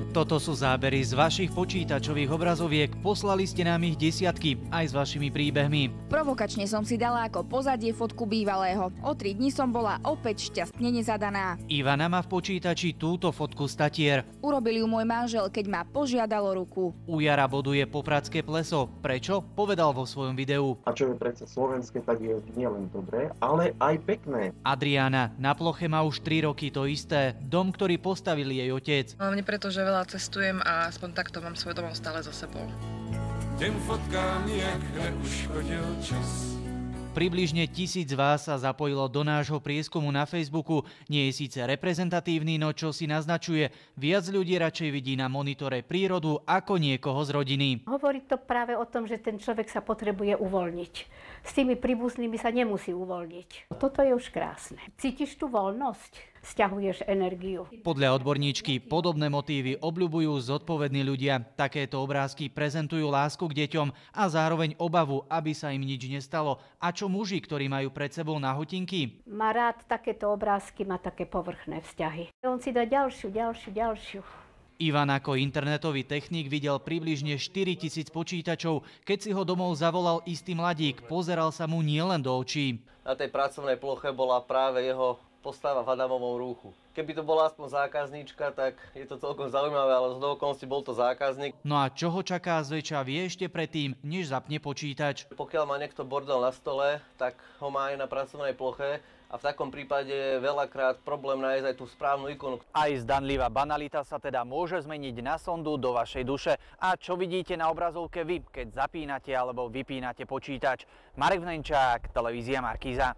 Toto sú zábery z vašich počítačových obrazoviek. Poslali ste nám ich desiatky, aj s vašimi príbehmi. Provokačne som si dala ako pozadie fotku bývalého. O 3 dni som bola opäť šťastne nezadaná. Ivana má v počítači túto fotku z Tatier. Urobil ju môj manžel, keď ma požiadalo ruku. U Jara boduje popradské pleso. Prečo? Povedal vo svojom videu. A čo je predsa slovenské, tak je nielen dobré, ale aj pekné. Adriána na ploche má už 3 roky to isté. Dom, ktorý postavil jej otec. Hlavne preto, že veľa cestujem a aspoň takto mám svoj domov stále za sebou. Těm fotkám nijak neuškodil čas. Približne 1000 z vás sa zapojilo do nášho prieskumu na Facebooku. Nie je síce reprezentatívny, no čo si naznačuje, viac ľudí radšej vidí na monitore prírodu ako niekoho z rodiny. Hovorí to práve o tom, že ten človek sa potrebuje uvoľniť. S tými príbuznými sa nemusí uvoľniť. Toto je už krásne. Cítiš tú voľnosť? Sťahuješ energiu. Podľa odborníčky podobné motívy obľubujú zodpovední ľudia. Takéto obrázky prezentujú lásku k deťom a zároveň obavu, aby sa im nič nestalo. A čo muži, ktorí majú pred sebou nahotinky? Má rád takéto obrázky, má také povrchné vzťahy. On si dá ďalšiu. Ivan ako internetový technik videl približne 4000 počítačov. Keď si ho domov zavolal istý mladík, pozeral sa mu nielen do očí. Na tej pracovnej ploche bola práve jeho postava v Adamovom rúchu. Keby to bola aspoň zákazníčka, tak je to celkom zaujímavé, ale z okolností bol to zákazník. No a čo ho čaká zväčša vie ešte predtým, než zapne počítač? Pokiaľ má niekto bordel na stole, tak ho má aj na pracovnej ploche a v takom prípade je veľakrát problém nájsť aj tú správnu ikonu. Aj zdanlivá banalita sa teda môže zmeniť na sondu do vašej duše. A čo vidíte na obrazovke vy, keď zapínate alebo vypínate počítač? Marek Vnenčák, televízia Markíza.